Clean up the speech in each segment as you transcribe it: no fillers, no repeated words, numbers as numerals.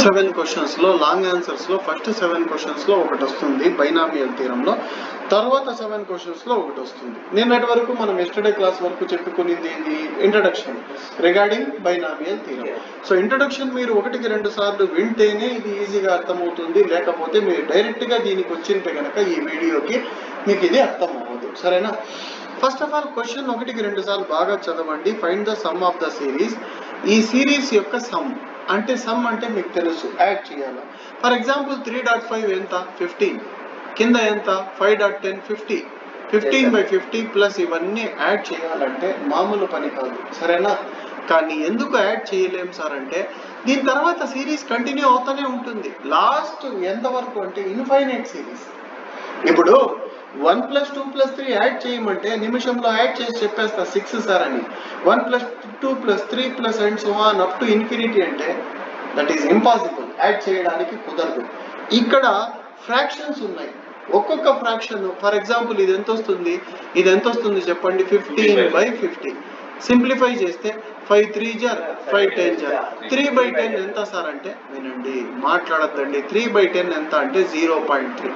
7 questions లో long answers లో first 7 questions లో ఒకటి వస్తుంది బైనామియల్ థీరంలో, తర్వాత 7 క్వశ్చన్స్ లో ఒకటి వస్తుంది. నిన్నటి వరకు మనం ఎస్టర్డే క్లాస్ వరకు చెప్పుకునేది ఏంటి? Introduction regarding binomial theorem. So introduction మీరు 1-2 సార్లు వింటేనే ఇది ఈజీగా అర్థమవుతుంది, లేకపోతే మీరు డైరెక్ట్ గా దీనికి వచ్చింటే కనుక ఈ వీడియోకి మీకు ఇది అర్థం అవ్వదు. సరేనా? ఫస్ట్ ఆఫ్ ఆల్ క్వశ్చన్ 1-2 సార్లు బాగా చదవండి. Find the sum of the series. ఈ సిరీస్ యొక్క సమ్ అంటే సమ్ అంటే మీకు తెలుసు, యాడ్ చేయాలి. ఫర్ ఎగ్జాంపుల్ 3.5 ఎంత? 15. కింద ఎంత? 5.10 50. 15/50 ప్లస్ ఇవన్నీ యాడ్ చేయాలంటే మామూలు పని కాదు. సరేనా? కానీ ఎందుకు యాడ్ చేయలేం సార్ అంటే దీని తర్వాత సిరీస్ కంటిన్యూ అవుతూనే ఉంటుంది. లాస్ట్ ఎంత వరకు అంటే ఇన్ఫైనైట్ సిరీస్. ఇప్పుడు 1 + 2 + 3 యాడ్ చేయమంటే నిమిషంలో యాడ్ చేసి చెప్పేస్తా 6 సార్ అని. 1 + 2 + 3 + and so on up to infinity అంటే దట్ ఈస్ ఇంపాసిబుల్, యాడ్ చేయడానికి కుదరదు. ఇక్కడ ఫ్రాక్షన్స్ ఉన్నాయి. ఒక్కొక్క ఫ్రాక్షన్ ఫర్ ఎగ్జాంపుల్ ఇది ఎంత వస్తుంది? ఇది ఎంత వస్తుంది చెప్పండి? 15/50. సింప్లిఫై చేస్తే 5 3 = 5 10 = 3/10 ఎంత సార్ అంటే వినండి, మాట్లాడద్దండి. 3/10 ఎంత అంటే 0.3.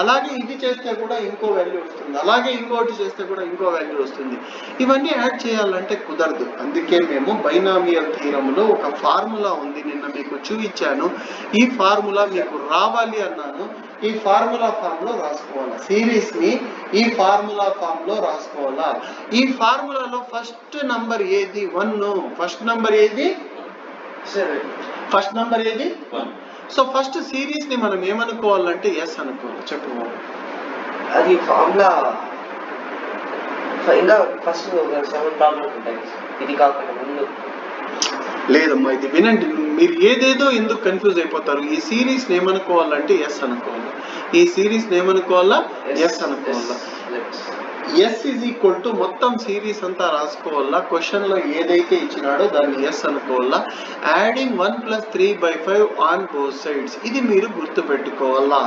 అలాగే ఇది చేస్తే కూడా ఇంకో వాల్యూ వస్తుంది, అలాగే ఇంకోటి చేస్తే కూడా ఇంకో వాల్యూ వస్తుంది. ఇవన్నీ యాడ్ చేయాలంటే కుదరదు. అందుకే మేము బైనామియల్ థీరంలో ఒక ఫార్ములా ఉంది, నిన్న మీకు చూపించాను. ఈ ఫార్ములా మీకు రావాలి అన్నాను. ఈ ఫార్ములా ఫామ్ లో రాసుకోవాలా సిరీస్ ని? ఈ ఫార్ములా ఫామ్ లో రాసుకోవాలా? ఈ ఫార్ములాలో ఫస్ట్ నంబర్ ఏది? 1. ఫస్ట్ నంబర్ ఏది? 7. ఫస్ట్ నంబర్ ఏది? 1. సో ఫస్ట్ సిరీస్ ని మనం ఏమనుకోవాలంటే ఎస్ అనుకోవాలి. చెప్పు. అది ఫార్ములా ఇంకా ఫస్ట్ 7 ప్రాబ్లమ్స్ ఉంటాయి. ఇది కాకుండా ముందు లేదమ్మా, ఇది వినండి. మీరు ఏదేదో ఎందుకు కన్ఫ్యూజ్ అయిపోతారు? ఈ సిరీస్ ఏమనుకోవాలంటే ఎస్ అనుకోవాలా? ఈ సిరీస్ ఏమనుకోవాలా? ఎస్ అనుకోవాలా? ఎస్ = మొత్తం సిరీస్ అంతా రాసుకోవాలా. క్వశ్చన్ లో ఏదైతే ఇచ్చినాడో దాన్ని ఎస్ అనుకోవాలా. Adding 1 + 3/5 on both sides. ఇది మీరు గుర్తు పెట్టుకోవాలా.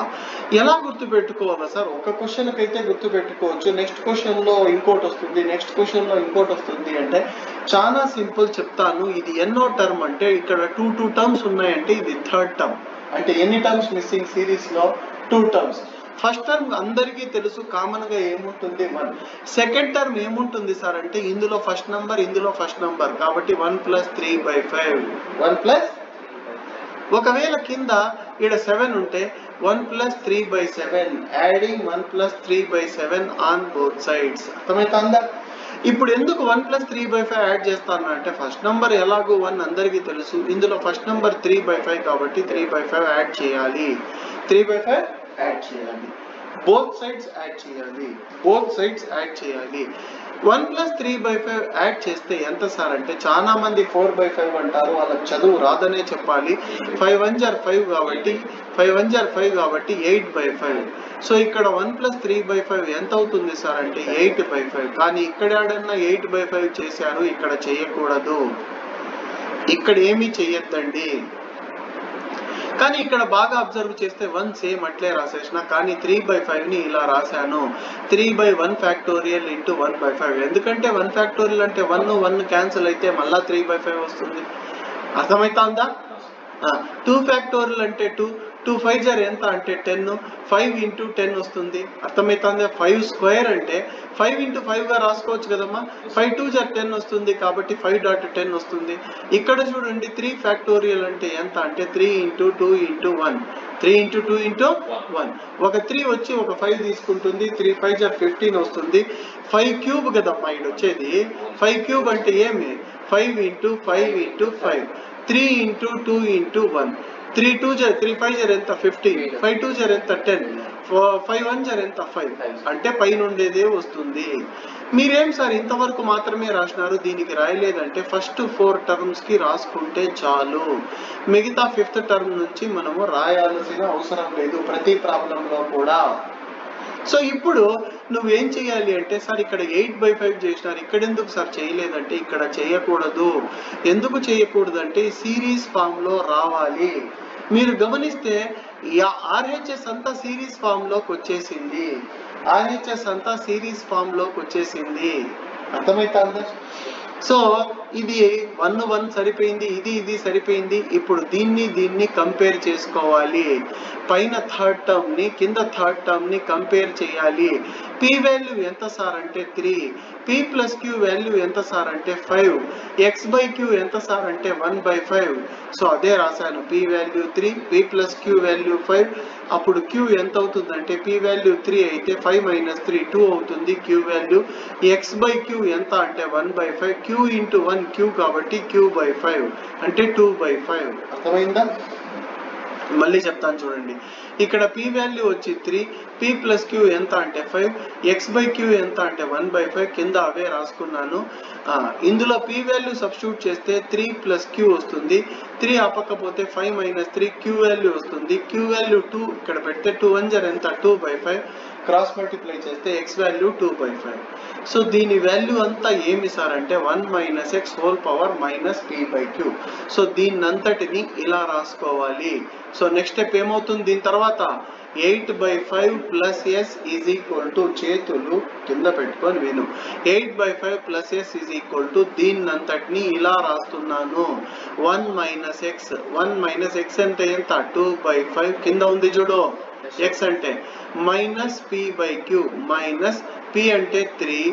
ఎలా గుర్తు పెట్టుకోవాలా సార్? ఒక క్వశ్చన్ కైతే గుర్తు పెట్టుకోవచ్చు, నెక్స్ట్ క్వశ్చన్ లో ఇంకోటి వస్తుంది, నెక్స్ట్ క్వశ్చన్ లో ఇంకోటి వస్తుంది అంటే చాలా సింపుల్ చెప్తాను. ఇది ఎన్నో టర్మ్ అంటే ఇక్కడ 2 టర్మ్స్ ఉన్నాయంటే ఇది థర్డ్ టర్మ్. అంటే ఎన్ని టర్మ్స్ మిస్సింగ్ సిరీస్ లో? 2 టర్మ్స్. ఫస్ట్ టర్మ్ అందరికీ తెలుసు, కామన్ గా ఏముంటుంది? 1. సెకండ్ టర్మ్ ఏముంటుంది సార్ అంటే ఇందులో ఫస్ట్ నంబర్, ఇందులో ఫస్ట్ నంబర్, కాబట్టి 1 + 3/5. 1 + ఒకవేళ కింద ఇక్కడ 7 ఉంటే 1 + 3/7. Adding 1 + 3/7 on both sides. అర్థమవుతుందా? ఇప్పుడు ఎందుకు 1 + 3/5 యాడ్ చేస్తాను అంటే ఫస్ట్ నంబర్ ఎలాగో 1 అందరికీ తెలుసు, ఇందులో ఫస్ట్ నంబర్ 3/5 కాబట్టి 3/5 యాడ్ చేయాలి. 3/5 యాడ్ చేయాలి. బోత్ సైడ్స్ యాడ్ చేయాలి. బోత్ సైడ్స్ యాడ్ చేయాలి. 1 + 3/5 యాడ్ చేస్తే ఎంత సార్ అంటే చాలా మంది 4/5 అంటారు, వాళ్ళకి చదువు రాదనే చెప్పాలి. 5 1 = 5 కాబట్టి 5 1 = 5 కాబట్టి 8/5. సో ఇక్కడ 1 + 3/5 ఎంత అవుతుంది సార్ అంటే 8/5. కానీ ఇక్కడ ఏడన్నా 8/5 చేశారు, ఇక్కడ చేయకూడదు. ఇక్కడ ఏమీ చెయ్యొద్దండి. కానీ ఇక్కడ బాగా అబ్జర్వ్ చేస్తే 1 సేమ్ అట్లే రాసేసిన, కానీ 3/5 ని ఇలా రాశాను. 3/1 ఫ్యాక్టోరియల్ ఇంటూ 1/5. ఎందుకంటే 1 ఫ్యాక్టోరియల్ అంటే 1 క్యాన్సిల్ అయితే మళ్ళా 3/5 వస్తుంది. అర్థమవుతుందా? 2 ఫ్యాక్టోరియల్ అంటే 2 5 * ఎంత అంటే 10. 5 × 10 వస్తుంది. అర్థమవుతుందా? 5 స్క్వేర్ అంటే 5 × 5 గా రాసుకోవచ్చు కదమ్మా. 5 2 = 10 వస్తుంది కాబట్టి 5.10 వస్తుంది. ఇక్కడ చూడండి 3 ఫ్యాక్టోరియల్ అంటే ఎంత అంటే 3 × 2 × 1. 3 × 2 × 1. ఒక 3 వచ్చి ఒక 5 తీసుకుంటుంది. 3 5 = 15 వస్తుంది. 5³ కదమ్మా ఇది వచ్చేది. 5³ అంటే ఏమి? 5 × 5 × 5. 3 × 2 × 1. 3 2 = 3 5 = ఎంత? 15. 5 2 = ఎంత? 10. 5 1 = ఎంత? 5. అంటే పైన ఉండేదే వస్తుంది. మీరేం సార్ ఇంతవరకు మాత్రమే రాసినారు, దీనికి రాయలేదంటే ఫస్ట్ 4 టర్మ్స్ కి రాసుకుంటే చాలు. మిగతా 5th టర్మ్ నుంచి మనము రాయాల్సిన అవసరం లేదు ప్రతి ప్రాబ్లం లో కూడా. సో ఇప్పుడు నువ్వేం చేయాలి అంటే సార్ ఇక్కడ 8/5 చేసినారు, ఇక్కడ ఎందుకు సార్ చేయలేదంటే ఇక్కడ చేయకూడదు. ఎందుకు చేయకూడదు అంటే సిరీస్ ఫామ్ లో రావాలి. మీరు గమనిస్తే RHS అంతా సిరీస్ ఫామ్ లోకి వచ్చేసింది. RHS అంతా సిరీస్ ఫామ్ లోకి వచ్చేసింది. అర్థమవుతుందా? సో ఇది 1 1 సరిపోయింది, ఇది సరిపోయింది. ఇప్పుడు దీన్ని కంపేర్ చేసుకోవాలి. పైన థర్డ్ టర్మ్ ని కింద థర్డ్ టర్మ్ ని కంపేర్ చేయాలి. పి వాల్యూ ఎంత సార్ అంటే 3, పి ప్లస్ క్యూ వాల్యూ ఎంత సార్ అంటే 5, ఎక్స్ బై క్యూ ఎంత సార్ అంటే 1/5. సో అదే రాశాను, p value 3, p plus q value 5. అప్పుడు క్యూ ఎంత అవుతుందంటే పి వాల్యూ 3 అయితే 5 - 3 2 అవుతుంది q value. X by q ఎంత అంటే 1/5, క్యూ ఇంటూ 1 క్యూ కాబట్టి క్యూ/5 అంటే 2/5. అర్థమైందా? మళ్ళీ చెప్తాను చూడండి. ఇక్కడ పి వాల్యూ వచ్చి 3, పి ప్లస్ క్యూ ఎంత అంటే 5, ఎక్స్ బై క్యూ ఎంత అంటే 1/5. కింద అవే రాసుకున్నాను. ఇందులో పి వాల్యూ సబ్స్టిట్యూట్ చేస్తే 3 ప్లస్ క్యూ వస్తుంది. 3 ఆపకపోతే 5 - 3 క్యూ వాల్యూ వస్తుంది. క్యూ వాల్యూ 2 ఇక్కడ పెడితే 2 1 జర్ ఎంత 2/5. క్రాస్ మల్టిప్లై చేస్తే ఎక్స్ వాల్యూ 2/5. సో దీని వాల్యూ అంతా ఏమి సార్ అంటే 1 - x whole power minus p/q. So దీన్నంతటిని ఇలా రాసుకోవాలి. సో నెక్స్ట్ స్టెప్ ఏమవుతుంది దీని తర్వాత 8/5 plus s is equal to, చేతులు కింద పెట్టుకొని విను, 8/5 plus s is equal to దీన్నంతటిని ఇలా రాస్తున్నాను. 1 - x, 1 - x అంటే ఎంత 2/5. కింద ఉంది చూడు x అంటే మైనస్ p/q, మైనస్ p అంటే 3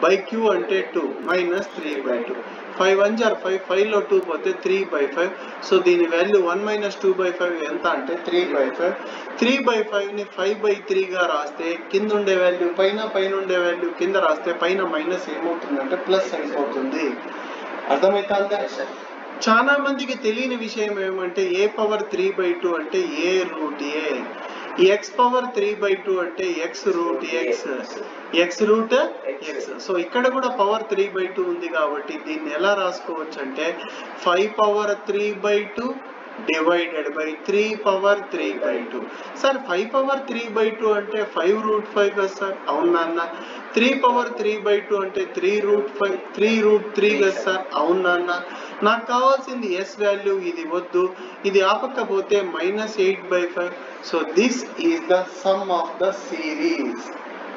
బై q అంటే 2 మైనస్ 3/2. 5 1 జర్ 5, 5 లో 2 పోతే 3/5. సో దీని వాల్యూ 1 - 2/5 ఎంత అంటే 3/5. 3/5 ని 5/3 గా రాస్తే కింద ఉండే వాల్యూ పైన ఉండే వాల్యూ కింద రాస్తే పైన మైనస్ ఏమవుతుందంటే ప్లస్ అయిపోతుంది. అర్థమవుతుందా? చాలా మందికి తెలియని విషయం ఏమంటే ఏ పవర్ 3/2 అంటే ఏ రూట్ ఏ, ఎక్స్ పవర్ 3/2 అంటే x root x, x root x. So ఇక్కడ కూడా పవర్ 3/2 ఉంది కాబట్టి దీన్ని ఎలా రాసుకోవచ్చు అంటే 5 power 3/2 divided by 3 power 3/2. Sir 5 power 3/2 అంటే 5 రూట్ 5 కదా సార్? అవునా అన్న. 3 పవర్ 3/2 అంటే 3 రూట్ 5, 3 రూట్ 3 కదా సార్? అవునా అన్న. నాకు కావాల్సింది ఎస్ వాల్యూ, ఇది వద్దు, ఇది ఆపకపోతే -8/5. So this is the sum of the series.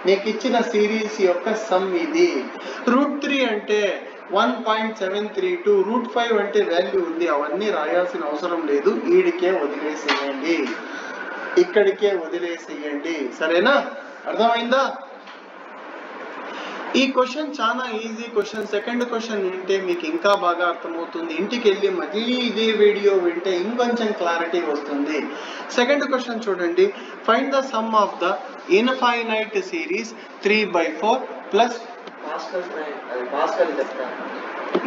నీకు ఇచ్చిన సిరీస్ యొక్క సమ్ ఇది. రూట్ 3 అంటే 1.732, రూట్ 5 అంటే వాల్యూ ఉంది, అవన్నీ రాయాల్సిన అవసరం లేదు. ఈడికే వదిలేసేయండి, ఇక్కడికే వదిలేసేయండి. సరేనా? అర్థమైందా? ఈ క్వశ్చన్ చాలా ఈజీ క్వశ్చన్. సెకండ్ క్వశ్చన్ వింటే మీకు ఇంకా బాగా అర్థమవుతుంది. ఇంటికి వెళ్ళి మళ్ళీ ఇదే వీడియో వింటే ఇంకొంచెం క్లారిటీ వస్తుంది. సెకండ్ క్వశ్చన్ చూడండి. Find the sum of the infinite series 3/4 plus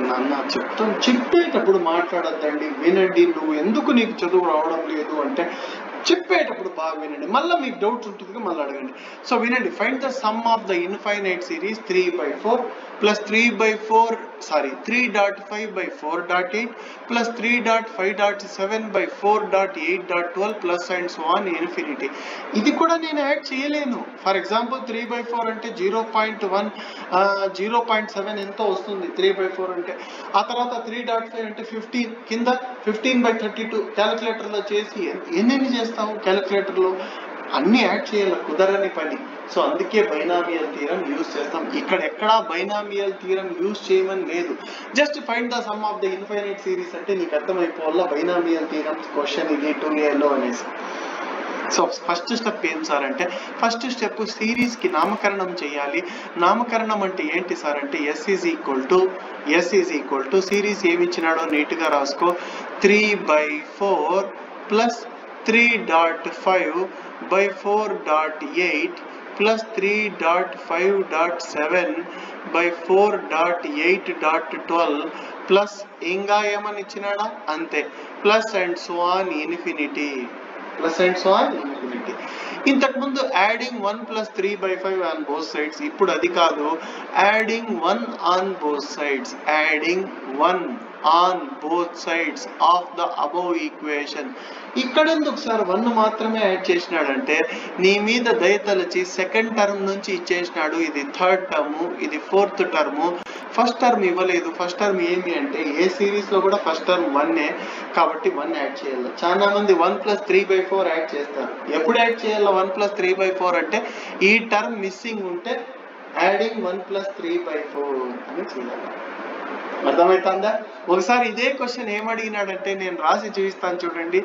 నాన్న చెప్తాను, చెప్పేటప్పుడు మాట్లాడద్దండి, వినండి. నువ్వు ఎందుకు నీకు చదువు రావడం లేదు అంటే చెప్పేటప్పుడు బాగా వినండి, మళ్ళీ మీకు డౌట్స్ ఉంటుంది మళ్ళీ అడగండి. సో వినండి. Find the sum of the infinite series 3/4 plus 3/5/4.8 plus 3.5.7/4.8.12 plus and so on infinity. ఇది కూడా నేను యాడ్ చేయలేను. ఫర్ ఎగ్జాంపుల్ 3/4 అంటే 0.1 0.7 ఎంతో వస్తుంది 3/4 అంటే. ఆ తర్వాత 3.5 అంటే 15, కింద 15/32 క్యాలిక్యులేటర్లో చేసి ఎన్ని చేస్తాము క్యాలిక్యులేటర్లో? అన్ని యాడ్ చేయాలి, కుదరని పని. సో అందుకే బైనామియల్ థీరం యూజ్ చేస్తాం. ఇక్కడ ఎక్కడా బైనామియల్ థీరం యూజ్ చేయమని లేదు. Just find the sum of the infinite series అంటే నీకు అర్థమైపోవాలా బైనామియల్ థీరం క్వశ్చన్ ఇది 2Aలో అనేసి. సో ఫస్ట్ స్టెప్ ఏం సార్ అంటే, ఫస్ట్ స్టెప్ సిరీస్ కి నామకరణం చేయాలి. నామకరణం అంటే ఏంటి సార్ అంటే S is equal to series ఏమి ఇచ్చినాడో నీట్ గా రాసుకో. 3/4 ప్లస్ 3.5/4.8 ప్లస్ 3.5.7/4.8.12 ప్లస్ ఇంకా ఏమని ఇచ్చినాడా అంతే, plus and so on infinity, plus and so on infinity. ఇంతకు ముందు adding 1 plus 3/5 on both sides. ఇప్పుడు అది కాదు, adding 1 on both sides, adding 1 on both sides of the above equation. ఇక్కడ ఎందుకు సార్ 1 మాత్రమే యాడ్ చేసినాడంటే నీ మీద దయతలచి సెకండ్ టర్మ్ నుంచి ఇచ్చేసినాడు. ఇది థర్డ్ టర్మ్, ఇది ఫోర్త్ టర్మ్. ఫస్ట్ టర్మ్ ఇవ్వలేదు. ఫస్ట్ టర్మ్ ఏమి అంటే ఏ సిరీస్ లో కూడా ఫస్ట్ టర్మ్ 1 కాబట్టి 1 యాడ్ చేయాలి. చాలా మంది 1 ప్లస్ 3/4 యాడ్ చేస్తారు. ఎప్పుడు యాడ్ చేయాలి 1 ప్లస్ 3/4 అంటే ఈ టర్మ్ మిస్సింగ్ ఉంటే యాడింగ్ 1 ప్లస్ 3/4 అని చేయాలి. అర్థమవుతుందా? ఒకసారి ఇదే క్వశ్చన్ ఏమడిగినాడంటే నేను రాసి చూపిస్తాను చూడండి.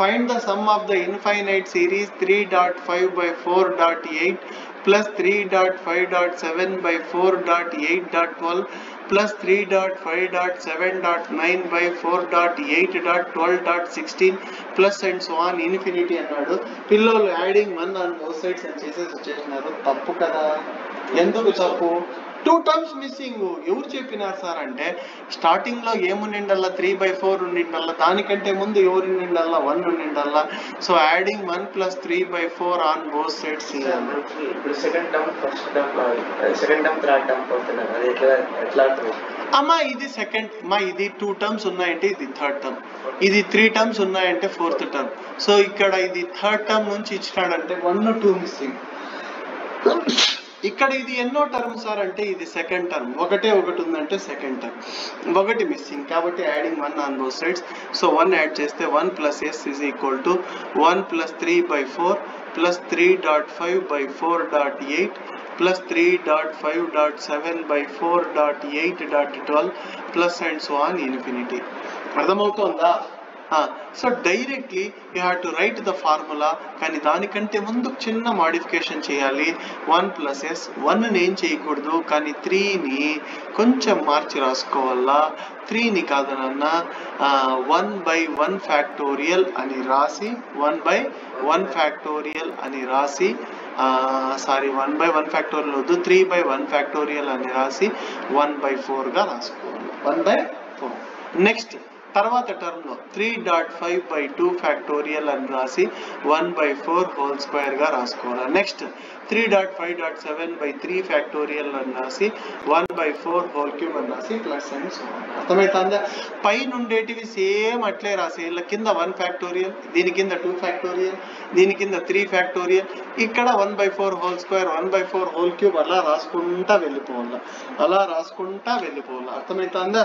Find the sum of the infinite series 3.5/4.8 plus 3.5.7/4.8.12 plus 3.5.7.9/4.8.12.16 plus and so on infinity అన్నాడు. పిల్లలు యాడింగ్ 1 on both sides అని చేసేసి వచ్చేసినారు. తప్పు కదా? ఎందుకు తప్పు? 2 terms మిస్సింగ్. ఎవరు చెప్పినారు సార్ అంటే స్టార్టింగ్ లో ఏముండిండల్లా 3/4 ఉండిండల్లా, దానికంటే ముందు ఎవరు ఉండిండల్లా 1 ఉండిండల్లా. So adding 1 plus 3/4 on both sides. ఇప్పుడు second term first term third term పోతున్నారు, అది ఎట్లా అమ్మా ఇది సెకండ్ మా ఇది 2 terms ఉన్నాయంటే ఇది థర్డ్ టర్మ్, ఇది 3 terms ఉన్నాయంటే ఫోర్త్ టర్మ్. సో ఇక్కడ ఇది థర్డ్ టర్మ్ నుంచి ఇచ్చినాడంటే 1 2 మిస్సింగ్. ఇక్కడ ఇది ఎన్నో టర్మ్ సార్ అంటే ఇది సెకండ్ టర్మ్, ఒకటి ఉందంటే సెకండ్ టర్మ్, ఒకటి మిస్సింగ్. కాబట్టి adding 1 on both sides. So 1 add చేస్తే 1 plus s is equal to 1 plus 3/4 plus 3.5/4.8 plus 3.5.7/4.8.12 plus and so on infinity. అర్థమవుతుందా? So directly you have to right the formula. కానీ దానికంటే ముందు చిన్న మాడిఫికేషన్ చేయాలి. 1 plus s 1ని ఏం చేయకూడదు, కానీ 3ని కొంచెం మార్చి రాసుకోవాలా. 3ని కాదు నాన్న 1/1 ఫ్యాక్టోరియల్ అని రాసి 1/1 ఫ్యాక్టోరియల్ అని రాసి 1/1 ఫ్యాక్టోరియల్ వద్దు, 3/1 ఫ్యాక్టోరియల్ అని రాసి 1/4గా రాసుకోవాలి. 1/4. నెక్స్ట్ తర్వాత టర్మ్ లో 3.5/2 ఫ్యాక్టోరియల్ అని రాసి 1/4 హోల్ స్క్వేర్ గా రాసుకోవాలి. నెక్స్ట్ 3.5.7/3 ఫ్యాక్టోరియల్ అని రాసి 1/4 హోల్ క్యూబ్ అని రాసి ప్లస్ అండ్ సో ఆన్. అర్థమవుతుందా? పైన ఉండేటివి సేమ్ అట్లే రాసి ఇలా కింద 1 ఫ్యాక్టోరియల్, దీని కింద 2 ఫ్యాక్టోరియల్, దీని కింద 3 ఫ్యాక్టోరియల్, ఇక్కడ 1/4 హోల్ స్క్వేర్ 1/4 హోల్ క్యూబ్ అలా రాసుకుంటా వెళ్ళిపోవాలి. అర్థమవుతుందా?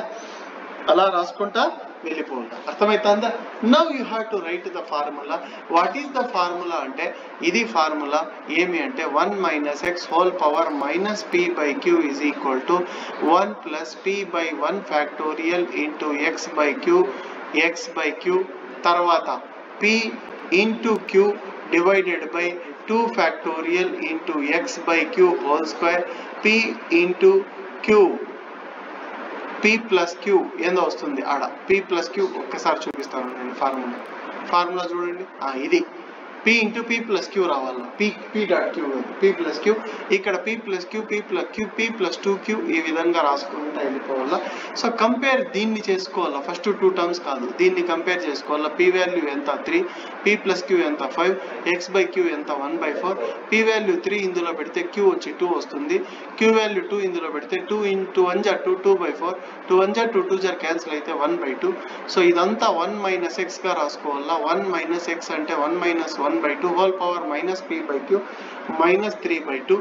అలా రాసుకుంటా వెళ్ళిపోవాలి. అర్థమవుతుందా? Now you have to right the formula. What is the formula అంటే ఇది ఫార్ములా ఏమి అంటే 1 minus x whole power minus p/q is equal to 1 plus p/1 factorial into x/q తర్వాత p into q divided by 2 factorial into x/q whole square p into q p plus q ఏందో వస్తుంది ఆడ. p plus q ఒక్కసారి చూపిస్తాను నేను formula చూడండి. ఇది p into p plus q రావాలా. p dot q p plus q ఇక్కడ p plus q p plus 2q ఈ విధంగా రాసుకుంటూ వెళ్ళిపోవాలా. సో కంపేర్ దీన్ని చేసుకోవాలా. ఫస్ట్ 2 టర్మ్స్ కాదు, దీన్ని కంపేర్ చేసుకోవాలా. p వాల్యూ ఎంత 3, p plus q ఎంత 5, x/q ఎంత 1/4, p వాల్యూ 3 ఇందులో పెడితే q వచ్చి 2 వస్తుంది, q వాల్యూ 2 ఇందులో పెడితే 2 into 1 = 2 2/4, 2 1 = 2 2 క్యాన్సిల్ అయితే 1/2. సో ఇదంతా 1 minus x గా రాసుకోవాలా. 1 minus x అంటే 1 minus 1/2 whole power minus p/q minus 3/2.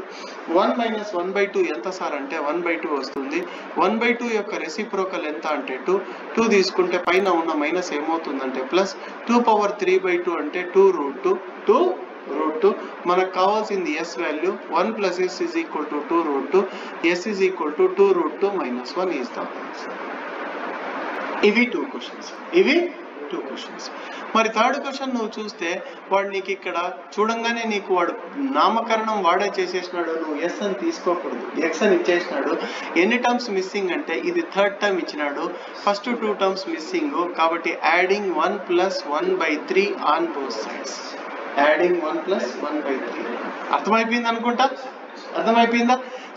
1 minus 1/2 ఎంత సార్ అంటే 1/2 వస్తుంది. 1/2 యొక్క రెసిప్రోకల్ ఎంత అంటే 2. 2 తీసుకుంటే పైన ఉన్న మైనస్ ఏమవుతుందంటే ప్లస్. 2 పవర్ 3/2 అంటే 2√2. మనకు కావాల్సింది s value. 1 plus s is equal to 2√2. s is equal to 2√2 minus 1 is the answer. ఇవి 2 క్వశ్చన్స్. మరి థర్డ్ క్వశ్చన్ నువ్వు చూస్తే వాడు నీకు ఇక్కడ చూడంగానే నీకు వాడు నామకరణం వాడే చేసేసినాడు. నువ్వు ఎస్ అని తీసుకోకూడదు, ఎక్స్ అని ఇచ్చేసినాడు. ఎన్ని టర్మ్స్ మిస్సింగ్ అంటే ఇది థర్డ్ టర్మ్ ఇచ్చినాడు, ఫస్ట్ 2 టర్మ్స్ మిస్సింగ్. కాబట్టి adding 1 plus 1/3 on both sides. Adding 1 plus 1/3. అర్థమైపోయింది అనుకుంటా.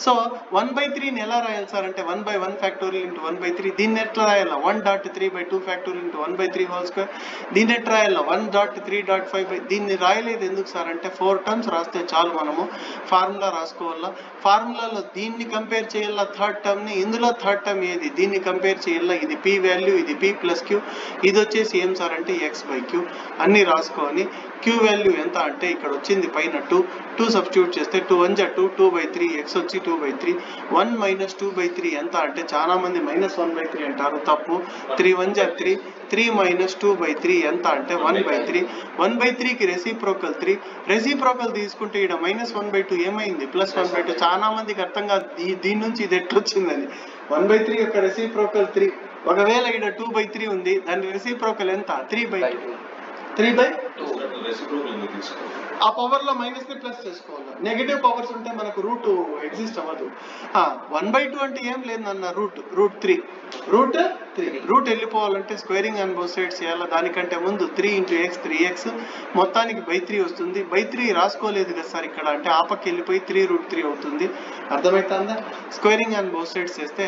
సో 1/3ని ఎలా రాయాలి సార్ అంటే 1/1 ఫ్యాక్టోరియల్ ఇంటూ 1/3. దీన్ని ఎట్లా రాయాలా 1.3/2 ఫ్యాక్టోరియల్ ఇంటూ 1/3 హోల్ స్క్వేర్. దీన్ని ఎట్లా రాయాలా 1.3.5. దీన్ని రాయలేదు ఎందుకు సార్ అంటే 4 టర్మ్స్ రాస్తే చాలు. మనము ఫార్ములా రాసుకోవాలా. ఫార్ములాలో దీన్ని కంపేర్ చేయాలా థర్డ్ టర్మ్ని. ఇందులో థర్డ్ టర్మ్ ఏది దీన్ని కంపేర్ చేయాలా. ఇది p వాల్యూ, ఇది p plus q, ఇది వచ్చేసి ఏం సార్ అంటే x/q. అన్నీ రాసుకొని q వాల్యూ ఎంత అంటే ఇక్కడ వచ్చింది పైన 2 సబ్స్టిట్యూట్ చేస్తే 2 1 = 2 2 2/3, x వచ్చి 2/3. 1 మైనస్ 2/3 ఎంత అంటే చాలా మంది -1/3 అంటారు, తప్పు. 3 1 జా 3, 3 మైనస్ 2/3 ఎంత అంటే 1/3. 1/3కి రెసిప్రోకల్ 3. రెసిప్రోకల్ తీసుకుంటే ఇక్కడ -1/2 ఏమైంది, +1/2. చాలా మందికి అర్థం కాదు దీని నుంచి ఇది ఎట్లొచ్చిందని. 1/3 యొక్క రెసిప్రోకల్ 3. ఒకవేళ ఇక్కడ 2/3 ఉంది, దాని రెసిప్రోకల్ ఎంత, 3/2. 3/2. ఆ పవర్ లో మైనస్ ని ప్లస్ చేసుకోవాలి. నెగటివ్ పవర్స్ ఉంటే మనకు రూట్ ఎగ్జిస్ట్ అవ్వదు. 1/2 అంటే ఏం లేదు అన్న, రూట్ 3. రూట్ వెళ్ళిపోవాలంటే స్క్వేరింగ్ ఆన్ బోత్ సైడ్స్ చేయాలి. దానికంటే ముందు 3 × x 3x మొత్తానికి /3 వస్తుంది. /3 రాసుకోలేదు కదా సార్ ఇక్కడ అంటే ఆ పక్క వెళ్ళిపోయి 3√3 అవుతుంది. అర్థమవుతుందా? స్క్వేరింగ్ ఆన్ బోత్ సైడ్స్ చేస్తే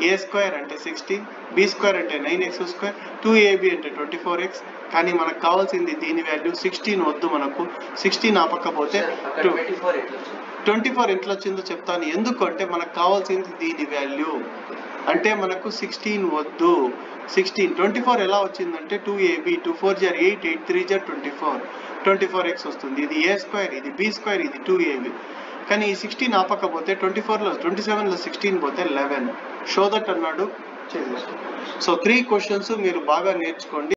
a² అంటే 16, b² అంటే 9x², 2ab అంటే 24x. కానీ మనకు కావాల్సింది దీని వాల్యూ 16 వద్దు మనకు. 16 ఆపకపోతే 24 ఎట్లా వచ్చిందో చెప్తాను. ఎందుకంటే మనకు కావాల్సింది దీని వాల్యూ అంటే మనకు 16 వద్దు. 16 24 ఎలా వచ్చిందంటే 2ab, 2 4 జా 8, 8 3 జా 24, 24x వస్తుంది. ఇది a², ఇది b², ఇది 2ab. కానీ ఈ 16 ఆపకపోతే 24లో 27లో 16 పోతే 11. షో దట్ అన్నాడు, చేసేసుకో. సో 3 క్వశ్చన్స్ మీరు బాగా నేర్చుకోండి.